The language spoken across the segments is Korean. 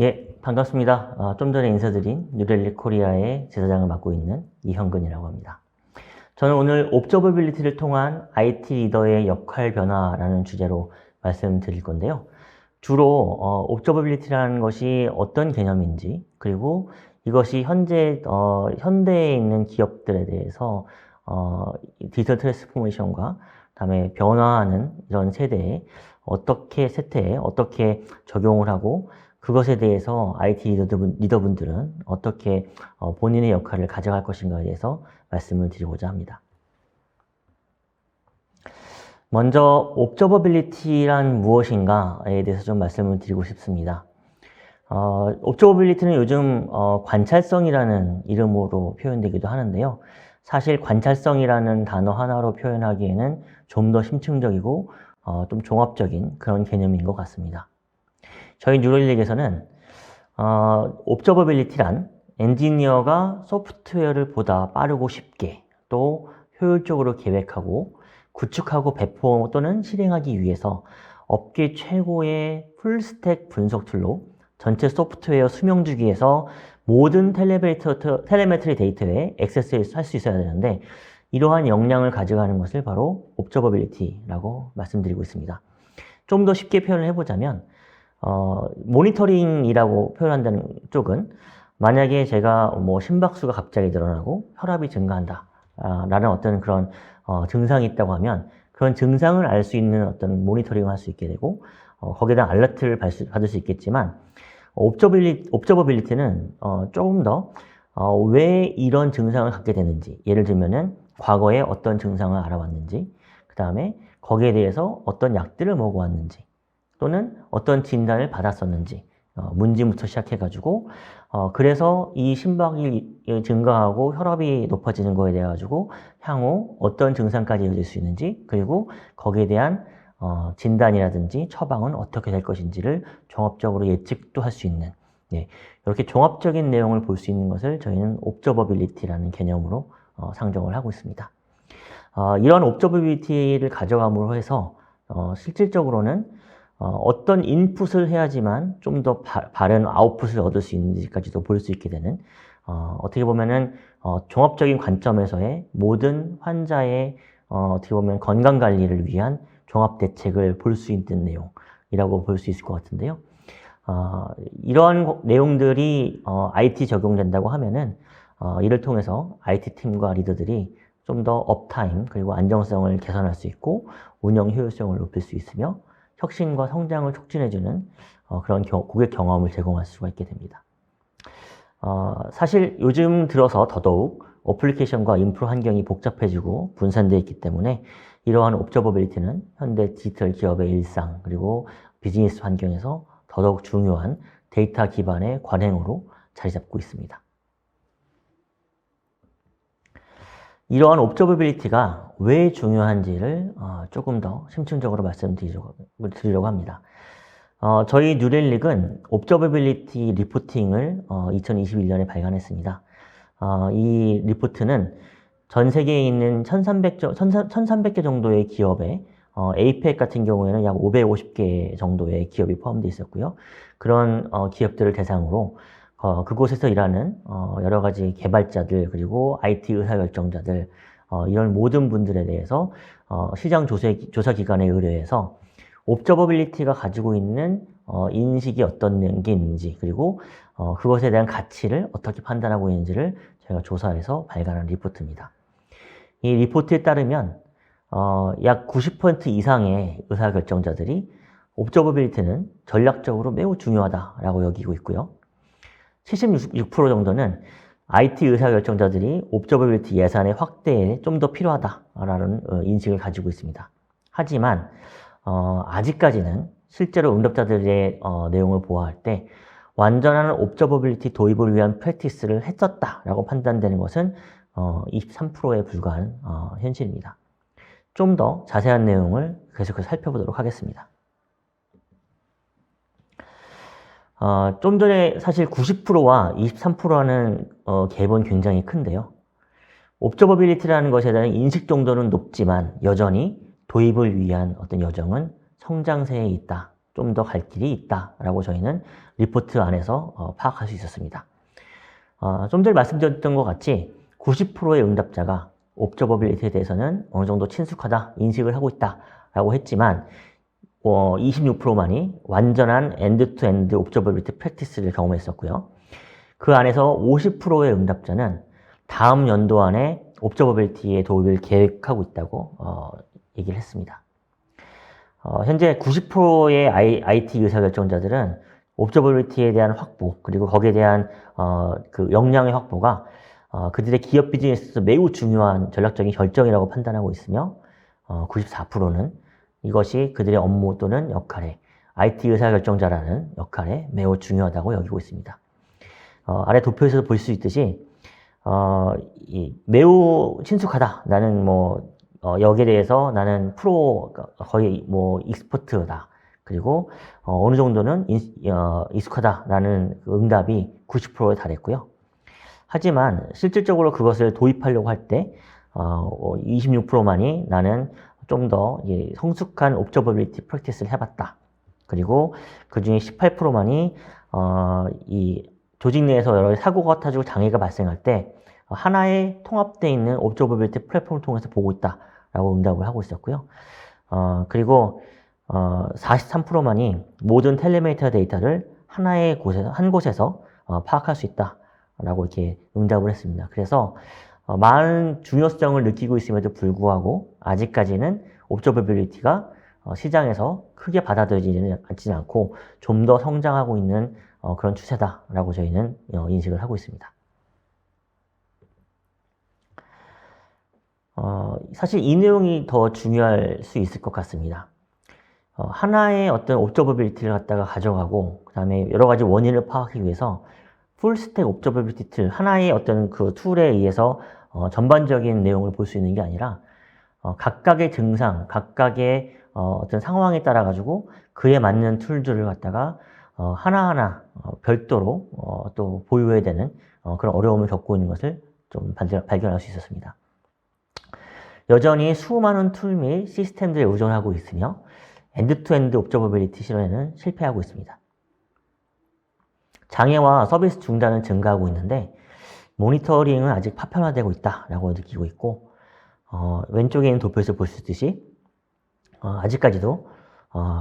예, 반갑습니다. 좀 전에 인사드린 뉴렐리 코리아의 제사장을 맡고 있는 이형근이라고 합니다. 저는 오늘 옵저버빌리티를 통한 IT 리더의 역할 변화라는 주제로 말씀드릴 건데요. 주로 옵저버빌리티라는 것이 어떤 개념인지, 그리고 이것이 현대에 있는 기업들에 대해서 디지털 트랜스포메이션과 그다음에 변화하는 이런 세대에 어떻게 적용을 하고 그것에 대해서 IT 리더분들은 어떻게 본인의 역할을 가져갈 것인가에 대해서 말씀을 드리고자 합니다. 먼저 옵저버빌리티란 무엇인가에 대해서 좀 말씀을 드리고 싶습니다. 옵저버빌리티는 요즘 관찰성이라는 이름으로 표현되기도 하는데요. 사실 관찰성이라는 단어 하나로 표현하기에는 좀 더 심층적이고 좀 종합적인 그런 개념인 것 같습니다. 저희 뉴럴릭에서는 옵저버빌리티란 엔지니어가 소프트웨어를 보다 빠르고 쉽게 또 효율적으로 계획하고 구축하고 배포 또는 실행하기 위해서 업계 최고의 풀스택 분석 툴로 전체 소프트웨어 수명주기에서 모든 텔레메트리 데이터에 액세스할 수 있어야 되는데 이러한 역량을 가져가는 것을 바로 옵저버빌리티라고 말씀드리고 있습니다. 좀 더 쉽게 표현을 해보자면 모니터링이라고 표현한다는 쪽은 만약에 제가 뭐 심박수가 갑자기 늘어나고 혈압이 증가한다 라는 어떤 그런 증상이 있다고 하면 그런 증상을 알 수 있는 어떤 모니터링을 할 수 있게 되고 거기에다 알러트를 받을 수 있겠지만 옵저버빌리티는 조금 더 왜 이런 증상을 갖게 되는지, 예를 들면은 과거에 어떤 증상을 알아왔는지, 그 다음에 거기에 대해서 어떤 약들을 먹어왔는지 또는 어떤 진단을 받았었는지 문진부터 시작해가지고 그래서 이 심박이 증가하고 혈압이 높아지는 거에 대해 가지고 향후 어떤 증상까지 이어질 수 있는지, 그리고 거기에 대한 진단이라든지 처방은 어떻게 될 것인지를 종합적으로 예측도 할 수 있는, 이렇게 종합적인 내용을 볼 수 있는 것을 저희는 옵저버빌리티라는 개념으로 상정을 하고 있습니다. 이런 옵저버빌리티를 가져감으로 해서 실질적으로는 어떤 인풋을 해야지만 좀 더 바른 아웃풋을 얻을 수 있는지까지도 볼 수 있게 되는, 어떻게 보면은 종합적인 관점에서의 모든 환자의 어떻게 보면 건강 관리를 위한 종합 대책을 볼 수 있는 내용이라고 볼 수 있을 것 같은데요. 이러한 내용들이 IT 적용된다고 하면은 이를 통해서 IT 팀과 리더들이 좀 더 업타임 그리고 안정성을 개선할 수 있고 운영 효율성을 높일 수 있으며 혁신과 성장을 촉진해주는 그런 고객 경험을 제공할 수가 있게 됩니다. 사실 요즘 들어서 더더욱 어플리케이션과 인프라 환경이 복잡해지고 분산되어 있기 때문에 이러한 옵저버빌리티는 현대 디지털 기업의 일상 그리고 비즈니스 환경에서 더더욱 중요한 데이터 기반의 관행으로 자리 잡고 있습니다. 이러한 옵저버빌리티가 왜 중요한지를 조금 더 심층적으로 말씀드리려고 합니다. 저희 뉴렐릭은 옵저버빌리티 리포팅을 2021년에 발간했습니다. 이 리포트는 전 세계에 있는 1300개 정도의 기업에 APEC 같은 경우에는 약 550개 정도의 기업이 포함되어 있었고요. 그런 기업들을 대상으로 그곳에서 일하는 여러 가지 개발자들 그리고 IT 의사결정자들 이런 모든 분들에 대해서 시장 조사 기관에 의뢰해서 옵저버빌리티가 가지고 있는 인식이 어떤 게 있는지 그리고 그것에 대한 가치를 어떻게 판단하고 있는지를 저희가 조사해서 발간한 리포트입니다. 이 리포트에 따르면 약 90% 이상의 의사결정자들이 옵저버빌리티는 전략적으로 매우 중요하다라고 여기고 있고요. 76% 정도는 IT 의사결정자들이 옵저버빌리티 예산의 확대에 좀 더 필요하다라는 인식을 가지고 있습니다. 하지만 아직까지는 실제로 응답자들의 내용을 보아할 때 완전한 옵저버빌리티 도입을 위한 프랙티스를 했었다라고 판단되는 것은 23%에 불과한 현실입니다. 좀 더 자세한 내용을 계속해서 살펴보도록 하겠습니다. 좀 전에 사실 90%와 23%라는 갭은 굉장히 큰데요. 옵저버빌리티라는 것에 대한 인식 정도는 높지만 여전히 도입을 위한 어떤 여정은 성장세에 있다 좀 더 갈 길이 있다라고 저희는 리포트 안에서 파악할 수 있었습니다. 좀 전에 말씀드렸던 것 같이 90%의 응답자가 옵저버빌리티에 대해서는 어느 정도 친숙하다, 인식을 하고 있다라고 했지만 26%만이 완전한 엔드-투-엔드 옵저버빌리티 프랙티스를 경험했었고요. 그 안에서 50%의 응답자는 다음 연도 안에 옵저버빌리티의 도입을 계획하고 있다고 얘기를 했습니다. 현재 90%의 IT 의사결정자들은 옵저버빌리티에 대한 확보, 그리고 거기에 대한 그 역량의 확보가 그들의 기업 비즈니스에서 매우 중요한 전략적인 결정이라고 판단하고 있으며 94%는 이것이 그들의 업무 또는 역할에 IT 의사결정자라는 역할에 매우 중요하다고 여기고 있습니다. 아래 도표에서 볼 수 있듯이 매우 친숙하다. 나는 여기에 대해서 나는 프로 거의 익스퍼트다. 그리고 어느 정도는 익숙하다라는 응답이 90%에 달했고요. 하지만 실질적으로 그것을 도입하려고 할 때 26%만이 나는 좀 더 성숙한 옵저버빌리티 프랙티스를 해봤다. 그리고 그 중에 18%만이 이 조직 내에서 여러 사고가 터지고 장애가 발생할 때 하나의 통합되어 있는 옵저버빌리티 플랫폼을 통해서 보고 있다라고 응답을 하고 있었고요. 그리고 43%만이 모든 텔레메이터 데이터를 한 곳에서 파악할 수 있다라고 이렇게 응답을 했습니다. 그래서 많은 중요성을 느끼고 있음에도 불구하고 아직까지는 옵저버빌리티가 시장에서 크게 받아들여지지는 않고 좀 더 성장하고 있는 그런 추세다라고 저희는 인식을 하고 있습니다. 사실 이 내용이 더 중요할 수 있을 것 같습니다. 하나의 어떤 옵저버빌리티를 갖다가 가져가고 그 다음에 여러 가지 원인을 파악하기 위해서 풀스택 옵저버빌리티 툴, 하나의 어떤 그 툴에 의해서 전반적인 내용을 볼 수 있는 게 아니라 각각의 증상, 각각의 어떤 상황에 따라 가지고 그에 맞는 툴들을 갖다가 하나하나 별도로 또 보유해야 되는 그런 어려움을 겪고 있는 것을 좀 발견할 수 있었습니다. 여전히 수많은 툴 및 시스템들에 의존하고 있으며 엔드-투-엔드 옵저버빌리티 실현에는 실패하고 있습니다. 장애와 서비스 중단은 증가하고 있는데 모니터링은 아직 파편화되고 있다라고 느끼고 있고 왼쪽에 있는 도표에서 볼 수 있듯이 아직까지도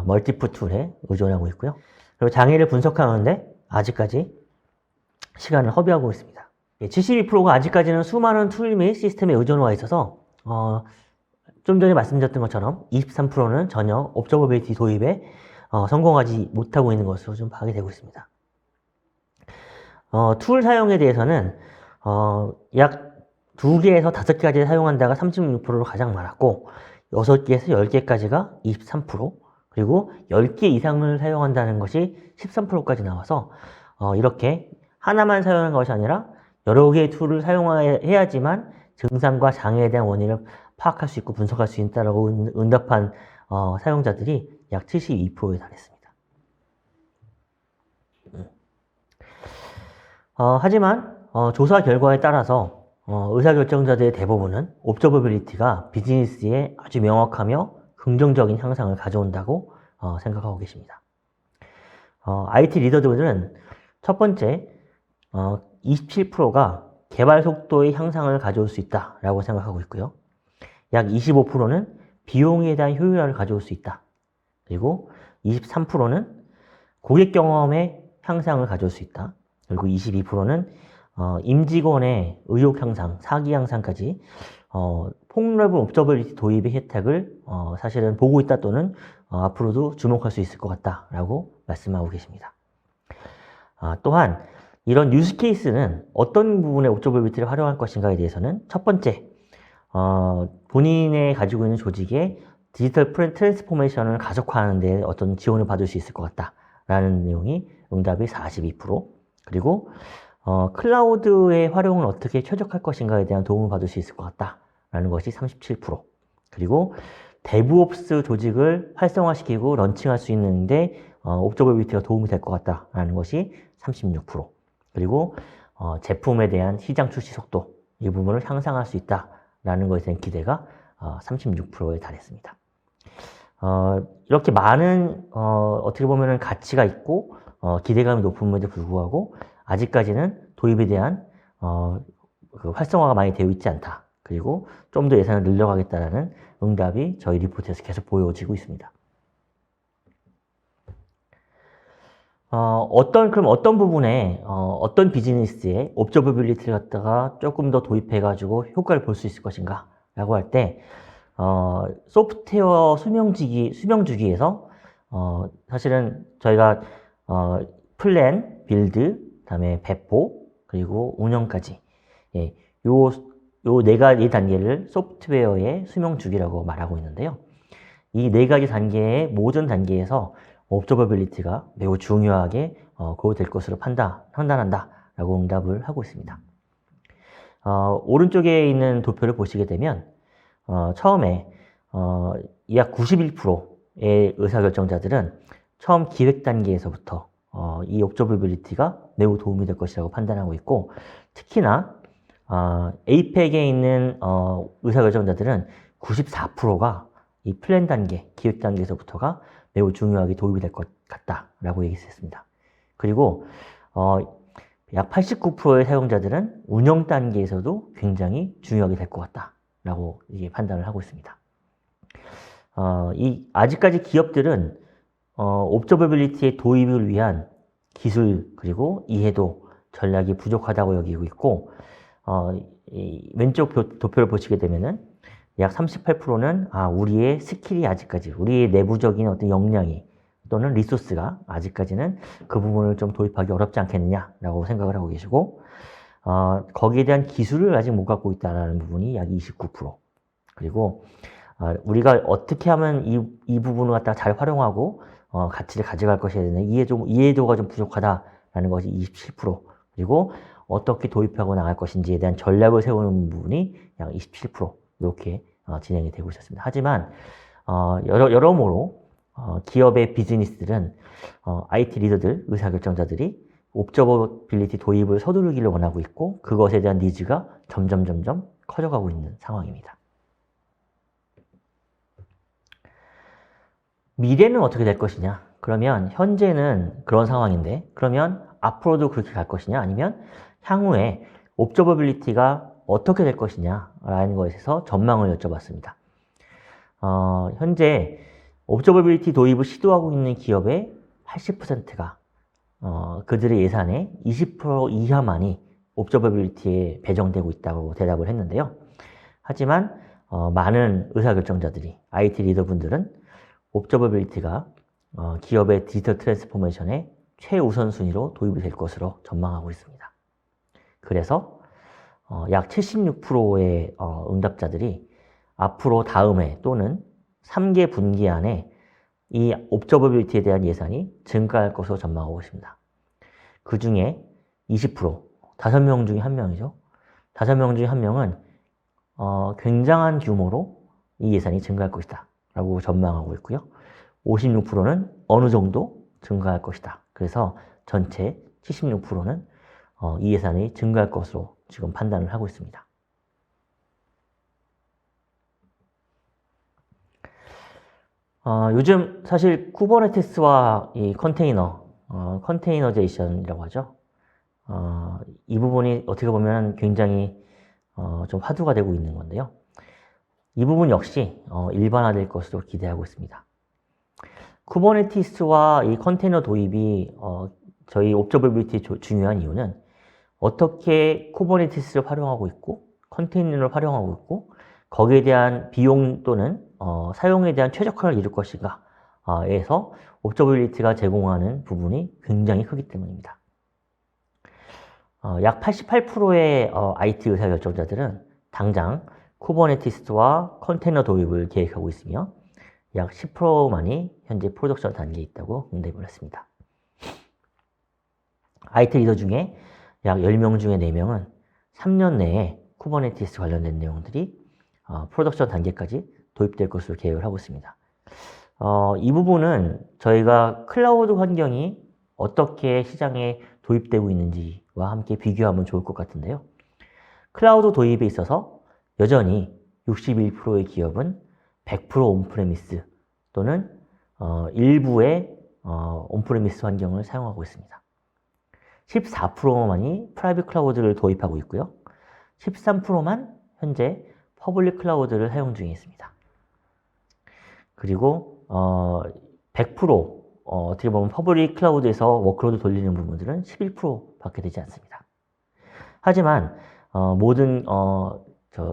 멀티플 툴에 의존하고 있고요. 그리고 장애를 분석하는데 아직까지 시간을 허비하고 있습니다. 72%가 아직까지는 수많은 툴 및 시스템에 의존해 있어서 좀 전에 말씀드렸던 것처럼 23%는 전혀 옵저버빌리티 도입에 성공하지 못하고 있는 것으로 좀 파악이 되고 있습니다. 툴 사용에 대해서는 약 2개에서 5개까지 사용한다가 36%로 가장 많았고 6개에서 10개까지가 23%, 그리고 10개 이상을 사용한다는 것이 13%까지 나와서 이렇게 하나만 사용하는 것이 아니라 여러 개의 툴을 사용해야지만 증상과 장애에 대한 원인을 파악할 수 있고 분석할 수 있다고 응답한 사용자들이 약 72%에 달했습니다. 하지만 조사 결과에 따라서 의사결정자들의 대부분은 옵저버빌리티가 비즈니스에 아주 명확하며 긍정적인 향상을 가져온다고 생각하고 계십니다. IT 리더들은 첫 번째 27%가 개발 속도의 향상을 가져올 수 있다라고 생각하고 있고요. 약 25%는 비용에 대한 효율화를 가져올 수 있다. 그리고 23%는 고객 경험의 향상을 가져올 수 있다. 그리고 22%는 임직원의 의욕 향상, 사기 향상까지 폭넓은 옵저버빌리티 도입의 혜택을 사실은 보고 있다 또는 앞으로도 주목할 수 있을 것 같다라고 말씀하고 계십니다. 또한 이런 유스 케이스는 어떤 부분에 옵저버빌리티를 활용할 것인가에 대해서는 첫 번째, 본인의 가지고 있는 조직의 디지털 트랜스포메이션을 가속화하는 데 어떤 지원을 받을 수 있을 것 같다라는 내용이 응답이 42%, 그리고 클라우드의 활용을 어떻게 최적화할 것인가에 대한 도움을 받을 수 있을 것 같다라는 것이 37%, 그리고 데브옵스 조직을 활성화시키고 런칭할 수 있는데 옵저버빌리티가 도움이 될 것 같다라는 것이 36%, 그리고 제품에 대한 시장 출시 속도, 이 부분을 향상할 수 있다라는 것에 대한 기대가 36%에 달했습니다. 이렇게 많은 어떻게 보면은 가치가 있고 기대감이 높음에도 불구하고 아직까지는 도입에 대한 그 활성화가 많이 되어 있지 않다. 그리고 좀 더 예산을 늘려가겠다라는 응답이 저희 리포트에서 계속 보여지고 있습니다. 그럼 어떤 부분에, 어떤 비즈니스에 옵저버빌리티를 갖다가 조금 더 도입해가지고 효과를 볼 수 있을 것인가? 라고 할 때, 소프트웨어 수명주기에서, 사실은 저희가, 플랜, 빌드, 그다음에 배포, 그리고 운영까지, 예, 요 네 가지 단계를 소프트웨어의 수명주기라고 말하고 있는데요. 이 네 가지 단계의 모든 단계에서 옵저버빌리티가 매우 중요하게 고려될 것으로 판단한다 라고 응답을 하고 있습니다. 오른쪽에 있는 도표를 보시게 되면 처음에 약 91%의 의사결정자들은 처음 기획 단계에서부터 이 옵저버빌리티가 매우 도움이 될 것이라고 판단하고 있고, 특히나 에이펙에 있는 의사결정자들은 94%가 이 플랜 단계, 기획 단계에서부터가 매우 중요하게 도움이 될 것 같다라고 얘기했습니다. 그리고 약 89%의 사용자들은 운영 단계에서도 굉장히 중요하게 될 것 같다라고 판단을 하고 있습니다. 아직까지 기업들은 옵저버빌리티의 도입을 위한 기술 그리고 이해도 전략이 부족하다고 여기고 있고, 왼쪽 도표를 보시게 되면은 약 38%는 우리의 스킬이 아직까지, 우리의 내부적인 어떤 역량이 또는 리소스가 아직까지는 그 부분을 좀 도입하기 어렵지 않겠느냐라고 생각을 하고 계시고, 거기에 대한 기술을 아직 못 갖고 있다는 부분이 약 29%. 그리고 우리가 어떻게 하면 이 부분을 갖다가 잘 활용하고 가치를 가져갈 것이야 되는 이해도가 좀 부족하다라는 것이 27%. 그리고 어떻게 도입하고 나갈 것인지에 대한 전략을 세우는 부분이 약 27%. 이렇게 진행이 되고 있었습니다. 하지만 여러모로 기업의 비즈니스들은 IT 리더들, 의사결정자들이 옵저버빌리티 도입을 서두르기를 원하고 있고, 그것에 대한 니즈가 점점 커져가고 있는 상황입니다. 미래는 어떻게 될 것이냐? 그러면 현재는 그런 상황인데, 그러면 앞으로도 그렇게 갈 것이냐? 아니면 향후에 옵저버빌리티가 어떻게 될 것이냐라는 것에서 전망을 여쭤봤습니다. 현재 옵저버빌리티 도입을 시도하고 있는 기업의 80%가 그들의 예산의 20% 이하만이 옵저버빌리티에 배정되고 있다고 대답을 했는데요. 하지만 많은 의사결정자들이, IT 리더분들은 옵저버빌리티가 기업의 디지털 트랜스포메이션의 최우선 순위로 도입이 될 것으로 전망하고 있습니다. 그래서 약 76%의 응답자들이 앞으로 다음해 또는 3개 분기 안에 이 옵저버빌리티에 대한 예산이 증가할 것으로 전망하고 있습니다. 그 중에 20%, 5명 중에 1명이죠. 5명 중에 1명은 굉장한 규모로 이 예산이 증가할 것이다 라고 전망하고 있고요. 56%는 어느 정도 증가할 것이다. 그래서 전체 76%는 이 예산이 증가할 것으로 지금 판단을 하고 있습니다. 요즘 사실 쿠버네티스와 이 컨테이너제이션이라고 하죠. 이 부분이 어떻게 보면 굉장히 좀 화두가 되고 있는 건데요. 이 부분 역시 일반화될 것으로 기대하고 있습니다. 쿠버네티스와 이 컨테이너 도입이 저희 옵저버빌리티 중요한 이유는 어떻게 쿠버네티스를 활용하고 있고 컨테이너를 활용하고 있고 거기에 대한 비용 또는 사용에 대한 최적화를 이룰 것인가 에서 옵저버빌리티가 제공하는 부분이 굉장히 크기 때문입니다. 약 88%의 IT 의사결정자들은 당장 쿠버네티스와 컨테이너 도입을 계획하고 있으며 약 10%만이 현재 프로덕션 단계에 있다고 응답을 했습니다. IT 리더 중에 약 10명 중에 4명은 3년 내에 쿠버네티스 관련된 내용들이 프로덕션 단계까지 도입될 것으로 계획을 하고 있습니다. 이 부분은 저희가 클라우드 환경이 어떻게 시장에 도입되고 있는지와 함께 비교하면 좋을 것 같은데요. 클라우드 도입에 있어서 여전히 61%의 기업은 100% 온프레미스 또는 일부의 온프리미스 환경을 사용하고 있습니다. 14%만이 프라이빗 클라우드를 도입하고 있고요. 13%만 현재 퍼블릭 클라우드를 사용 중에 있습니다. 그리고 100% 어떻게 보면 퍼블릭 클라우드에서 워크로드 돌리는 부분들은 11%밖에 되지 않습니다. 하지만 모든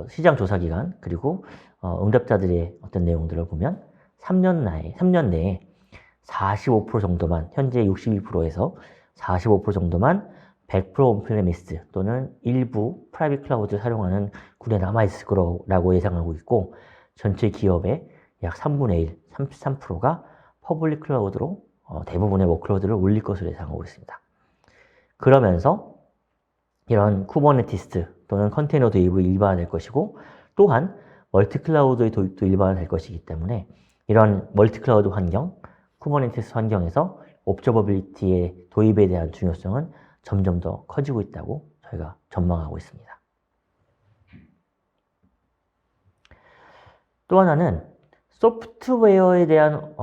시장 조사 기간 그리고 응답자들의 어떤 내용들을 보면 3년 내에 45% 정도만, 현재 62%에서 45% 정도만 100% 온프레미스 또는 일부 프라이빗 클라우드를 사용하는 군에 남아있을 거라고 예상하고 있고, 전체 기업의 약 3분의 1, 33%가 퍼블릭 클라우드로 대부분의 워크로드를 올릴 것으로 예상하고 있습니다. 그러면서 이런 쿠버네티스 또는 컨테이너 도입이 일반화될 것이고, 또한 멀티 클라우드의 도입도 일반화될 것이기 때문에 이런 멀티 클라우드 환경, 쿠버네티스 환경에서 옵저버빌리티의 도입에 대한 중요성은 점점 더 커지고 있다고 저희가 전망하고 있습니다. 또 하나는 소프트웨어에 대한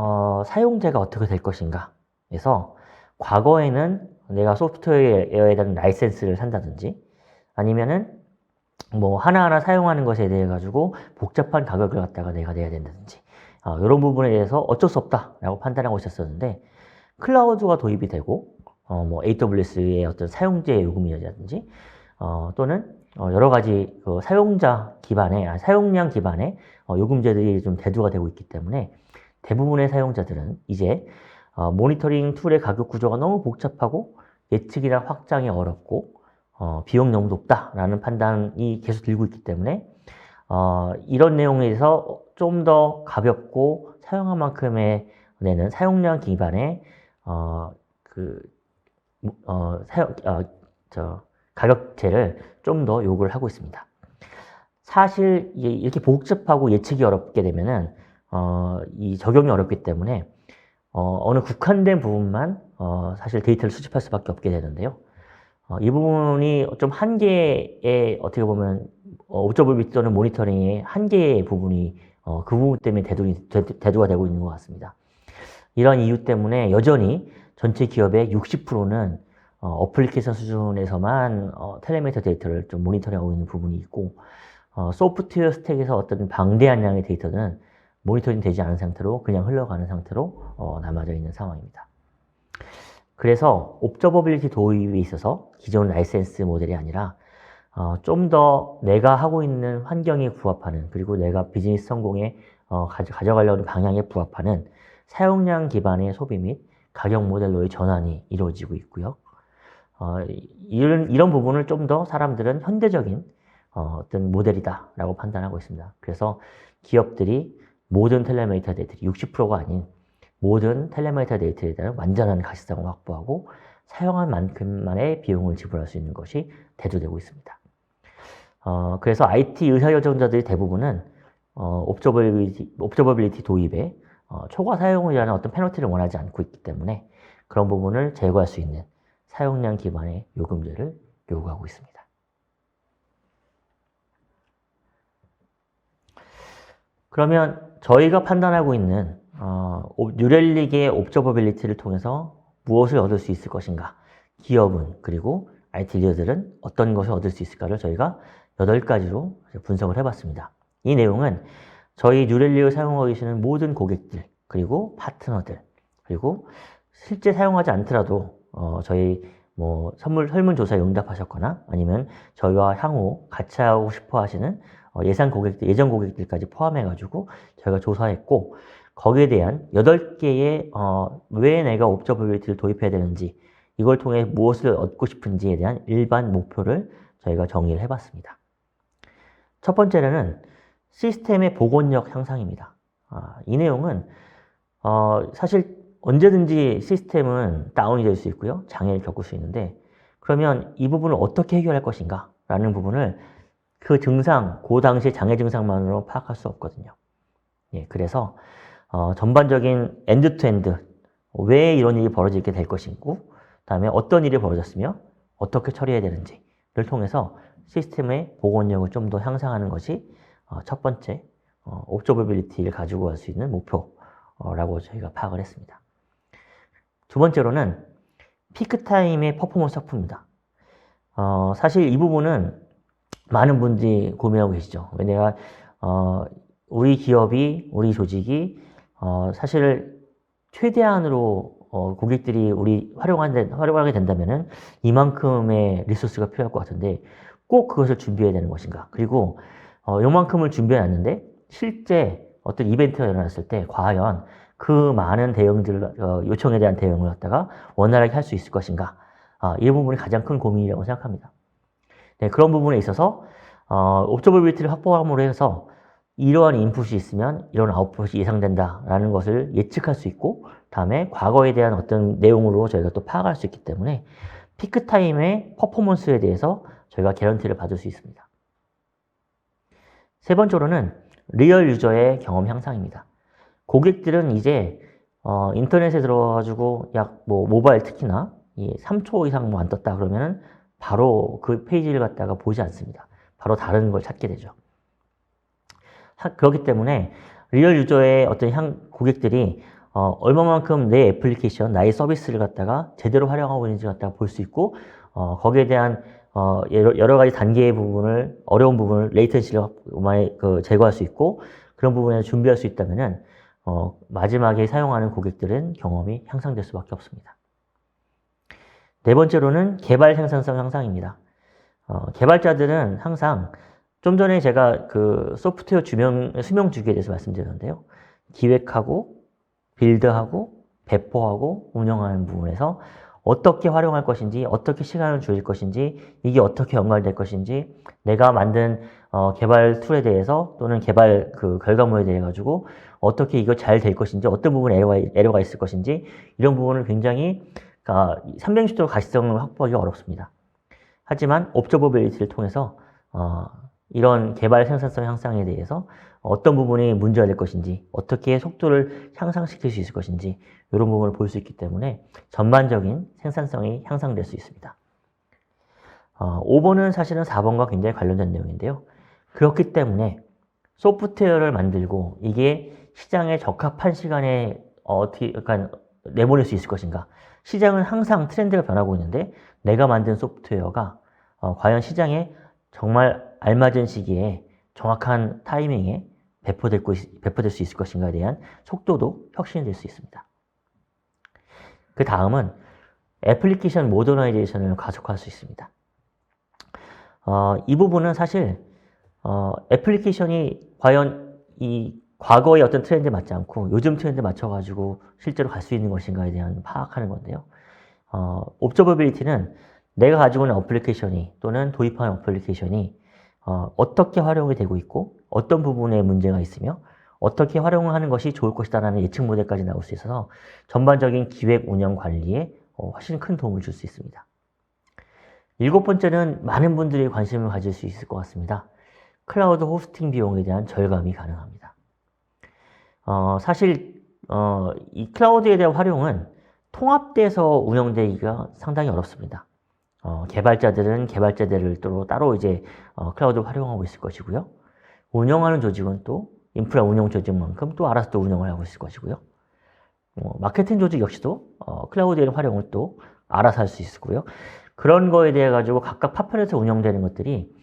사용자가 어떻게 될 것인가 에서, 과거에는 내가 소프트웨어에 대한 라이센스를 산다든지 아니면은 뭐 하나하나 사용하는 것에 대해 가지고 복잡한 가격을 갖다가 내가 내야 된다든지 이런 부분에 대해서 어쩔 수 없다라고 판단하고 있었는데, 클라우드가 도입이 되고 뭐 AWS의 어떤 사용자 요금이라든지 또는 여러 가지 그 사용자 기반의 사용량 기반의 요금제들이 좀 대두가 되고 있기 때문에 대부분의 사용자들은 이제 모니터링 툴의 가격 구조가 너무 복잡하고 예측이나 확장이 어렵고 비용이 너무 높다라는 판단이 계속 들고 있기 때문에 이런 내용에 대해서 좀 더 가볍고 사용한 만큼의 내는 사용량 기반의 가격제를 좀 더 요구를 하고 있습니다. 사실 이렇게 복잡하고 예측이 어렵게 되면은 이 적용이 어렵기 때문에 어느 국한된 부분만 사실 데이터를 수집할 수밖에 없게 되는데요. 이 부분이 좀 한계의 어떻게 보면 옵저버빌리티 또는 모니터링의 한계의 부분이 그 부분 때문에 대두가 되고 있는 것 같습니다. 이런 이유 때문에 여전히 전체 기업의 60%는 어플리케이션 수준에서만 텔레미터 데이터를 좀 모니터링하고 있는 부분이 있고, 소프트웨어 스택에서 어떤 방대한 양의 데이터는 모니터링 되지 않은 상태로 그냥 흘러가는 상태로 남아져 있는 상황입니다. 그래서 옵저버빌리티 도입에 있어서 기존 라이센스 모델이 아니라 좀 더 내가 하고 있는 환경에 부합하는, 그리고 내가 비즈니스 성공에 가져가려는 방향에 부합하는 사용량 기반의 소비 및 가격 모델로의 전환이 이루어지고 있고요. 이런 부분을 좀 더 사람들은 현대적인 어떤 모델이다라고 판단하고 있습니다. 그래서 기업들이 모든 텔레미터 데이터들이 60%가 아닌 모든 텔레미터 데이터에 대한 완전한 가시성을 확보하고 사용한 만큼만의 비용을 지불할 수 있는 것이 대두되고 있습니다. 그래서 IT 의사결정자들의 대부분은 옵저버빌리티 도입에 초과 사용이라는 어떤 페널티를 원하지 않고 있기 때문에 그런 부분을 제거할 수 있는 사용량 기반의 요금제를 요구하고 있습니다. 그러면 저희가 판단하고 있는 뉴렐릭의 옵저버빌리티를 통해서 무엇을 얻을 수 있을 것인가, 기업은 그리고 IT 리더들은 어떤 것을 얻을 수 있을까를 저희가 8가지로 분석을 해봤습니다. 이 내용은 저희 뉴렐릭을 사용하고 계시는 모든 고객들 그리고 파트너들, 그리고 실제 사용하지 않더라도 저희 뭐 설문조사에 응답하셨거나 아니면 저희와 향후 같이 하고 싶어 하시는 예전 고객들까지 포함해가지고 저희가 조사했고, 거기에 대한 8개의 왜 내가 옵저버빌리티를 도입해야 되는지, 이걸 통해 무엇을 얻고 싶은지에 대한 일반 목표를 저희가 정의를 해봤습니다. 첫 번째는 시스템의 복원력 향상입니다. 이 내용은 사실 언제든지 시스템은 다운이 될 수 있고요, 장애를 겪을 수 있는데, 그러면 이 부분을 어떻게 해결할 것인가 라는 부분을 그 증상, 그 당시 장애 증상만으로 파악할 수 없거든요. 예, 그래서 전반적인 엔드-투-엔드, 왜 이런 일이 벌어지게 될 것이고, 그 다음에 어떤 일이 벌어졌으며 어떻게 처리해야 되는지를 통해서 시스템의 복원력을 좀 더 향상하는 것이 첫 번째 옵저버빌리티를 가지고 갈 수 있는 목표 라고 저희가 파악을 했습니다. 두 번째로는 피크타임의 퍼포먼스 확보입니다. 사실 이 부분은 많은 분들이 고민하고 계시죠. 내가 우리 기업이, 우리 조직이 사실 최대한으로 고객들이 우리 활용하게 된다면은 이만큼의 리소스가 필요할 것 같은데 꼭 그것을 준비해야 되는 것인가? 그리고 요만큼을 준비해 놨는데 실제 어떤 이벤트가 일어났을 때 과연 그 많은 대응들, 요청에 대한 대응을 갖다가 원활하게 할 수 있을 것인가? 이 부분이 가장 큰 고민이라고 생각합니다. 네, 그런 부분에 있어서 옵저버빌리티를 확보함으로 해서 이러한 인풋이 있으면 이런 아웃풋이 예상된다라는 것을 예측할 수 있고 다음에 과거에 대한 어떤 내용으로 저희가 또 파악할 수 있기 때문에 피크타임의 퍼포먼스에 대해서 저희가 개런티를 받을 수 있습니다. 세 번째로는 리얼 유저의 경험 향상입니다. 고객들은 이제 인터넷에 들어가지고 약 모바일 특히나 3초 이상 안 떴다 그러면은 바로 그 페이지를 갖다가 보지 않습니다. 바로 다른 걸 찾게 되죠. 그렇기 때문에 리얼 유저의 어떤 고객들이 얼마만큼 내 애플리케이션, 나의 서비스를 갖다가 제대로 활용하고 있는지 갖다가 볼 수 있고 거기에 대한 여러 가지 단계의 부분을 어려운 부분을 레이턴시를 제거할 수 있고 그런 부분에 준비할 수 있다면은 마지막에 사용하는 고객들은 경험이 향상될 수밖에 없습니다. 네 번째로는 개발 생산성 향상입니다. 개발자들은 항상 좀 전에 제가 그 소프트웨어 수명 주기에 대해서 말씀드렸는데요. 기획하고 빌드하고 배포하고 운영하는 부분에서 어떻게 활용할 것인지 어떻게 시간을 줄일 것인지 이게 어떻게 연결될 것인지 내가 만든 개발 툴에 대해서 또는 개발 그 결과물에 대해 가지고 어떻게 이거 잘 될 것인지 어떤 부분에 에러가 있을 것인지 이런 부분을 굉장히 360도 가시성을 확보하기가 어렵습니다. 하지만 옵저버빌리티를 통해서 이런 개발 생산성 향상에 대해서 어떤 부분이 문제가 될 것인지 어떻게 속도를 향상시킬 수 있을 것인지 이런 부분을 볼 수 있기 때문에 전반적인 생산성이 향상될 수 있습니다. 5번은 사실은 4번과 굉장히 관련된 내용인데요. 그렇기 때문에 소프트웨어를 만들고 이게 시장에 적합한 시간에 어떻게 약간 내보낼 수 있을 것인가. 시장은 항상 트렌드가 변하고 있는데 내가 만든 소프트웨어가 과연 시장에 정말 알맞은 시기에 정확한 타이밍에 배포될 수 있을 것인가에 대한 속도도 혁신이 될 수 있습니다. 그 다음은 애플리케이션 모더나이제이션을 가속화할 수 있습니다. 이 부분은 사실 애플리케이션이 과연 이 과거의 어떤 트렌드에 맞지 않고 요즘 트렌드에 맞춰가지고 실제로 갈 수 있는 것인가에 대한 파악하는 건데요. 옵저버빌리티는 내가 가지고 있는 어플리케이션이 또는 도입하는 어플리케이션이 어떻게 활용이 되고 있고 어떤 부분에 문제가 있으며 어떻게 활용을 하는 것이 좋을 것이다라는 예측 모델까지 나올 수 있어서 전반적인 기획 운영 관리에 훨씬 큰 도움을 줄 수 있습니다. 7번째는 많은 분들이 관심을 가질 수 있을 것 같습니다. 클라우드 호스팅 비용에 대한 절감이 가능합니다. 사실 이 클라우드에 대한 활용은 통합돼서 운영되기가 상당히 어렵습니다. 개발자들은 개발자들을 따로 이제 클라우드를 활용하고 있을 것이고요. 운영하는 조직은 또 인프라 운영 조직만큼 또 알아서 또 운영을 하고 있을 것이고요. 마케팅 조직 역시도 클라우드의 활용을 또 알아서 할 수 있을 거고요. 그런 거에 대해 가지고 각각 파편에서 운영되는 것들이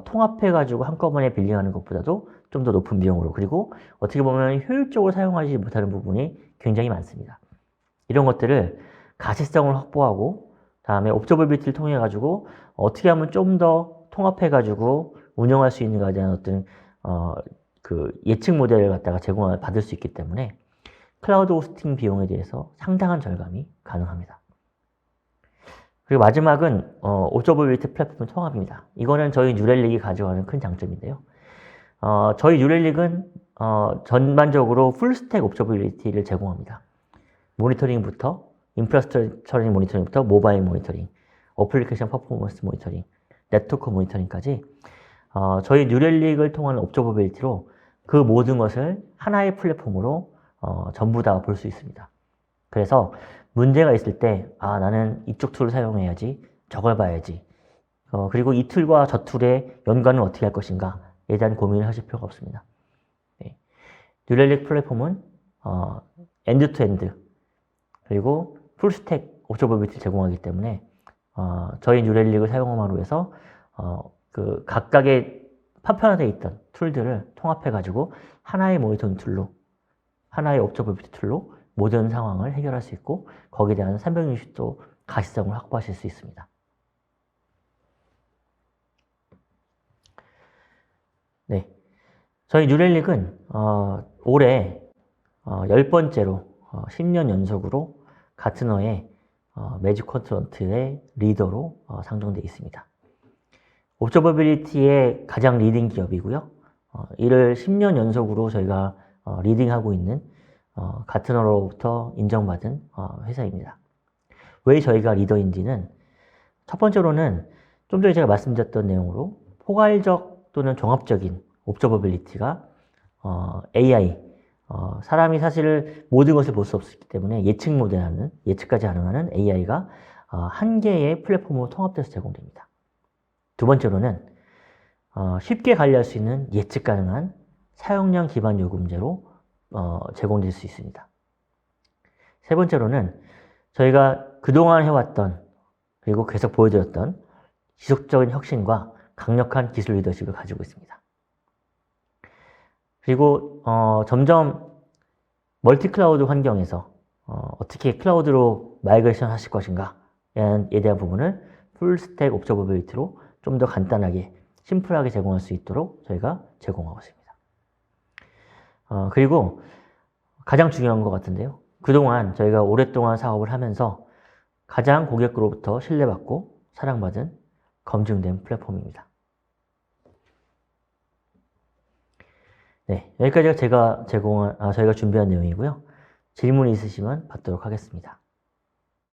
통합해 가지고 한꺼번에 빌링하는 것보다도 좀 더 높은 비용으로 그리고 어떻게 보면 효율적으로 사용하지 못하는 부분이 굉장히 많습니다. 이런 것들을 가시성을 확보하고 다음에 옵저버빌리티를 통해 가지고 어떻게 하면 좀 더 통합해 가지고 운영할 수 있는가에 대한 어떤 그 예측 모델을 갖다가 제공을 받을 수 있기 때문에 클라우드 호스팅 비용에 대해서 상당한 절감이 가능합니다. 그리고 마지막은 옵저버빌리티 플랫폼 통합입니다. 이거는 저희 뉴렐릭이 가져가는 큰 장점인데요. 저희 뉴렐릭은 전반적으로 풀스택 옵저버빌리티를 제공합니다. 모니터링부터 인프라스트럭처 모니터링부터 모바일 모니터링, 어플리케이션 퍼포먼스 모니터링, 네트워크 모니터링까지 저희 뉴렐릭을 통한 옵저버빌리티로 그 모든 것을 하나의 플랫폼으로 전부 다 볼 수 있습니다. 그래서 문제가 있을 때 나는 이쪽 툴을 사용해야지 저걸 봐야지 그리고 이 툴과 저 툴의 연관을 어떻게 할 것인가에 대한 고민을 하실 필요가 없습니다. 네. 뉴렐릭 플랫폼은 엔드 투엔드 그리고 풀스택 옵저버빌리티를 제공하기 때문에 저희 뉴렐릭을 사용함으로 해서 그 각각의 파편화되어 있던 툴들을 통합해가지고 하나의 모니터링 툴로, 하나의 옵저버빌리티 툴로 모든 상황을 해결할 수 있고 거기에 대한 360도 가시성을 확보하실 수 있습니다. 네, 저희 뉴렐릭은 올해 10번째로 10년 연속으로 가트너의 매직 쿼드런트의 리더로 상정되어 있습니다. 옵저버빌리티의 가장 리딩 기업이고요. 이를 10년 연속으로 저희가 리딩하고 있는 가트너로부터 인정받은 회사입니다. 왜 저희가 리더인지는 첫 번째로는 좀 전에 제가 말씀드렸던 내용으로 포괄적 또는 종합적인 옵저버빌리티가 AI, 사람이 사실 모든 것을 볼 수 없기 때문에 예측 모델하는, 예측까지 가능한 AI가 한 개의 플랫폼으로 통합돼서 제공됩니다. 두 번째로는 쉽게 관리할 수 있는 예측 가능한 사용량 기반 요금제로 제공될 수 있습니다. 세 번째로는 저희가 그동안 해왔던 그리고 계속 보여드렸던 지속적인 혁신과 강력한 기술 리더십을 가지고 있습니다. 그리고 점점 멀티 클라우드 환경에서 어떻게 클라우드로 마이그레이션 하실 것인가에 대한 부분을 풀스택 옵저버빌리티로 좀 더 간단하게 심플하게 제공할 수 있도록 저희가 제공하고 있습니다. 그리고 가장 중요한 것 같은데요. 그동안 저희가 오랫동안 사업을 하면서 가장 고객으로부터 신뢰받고 사랑받은 검증된 플랫폼입니다. 네, 여기까지가 저희가 준비한 내용이고요. 질문이 있으시면 받도록 하겠습니다.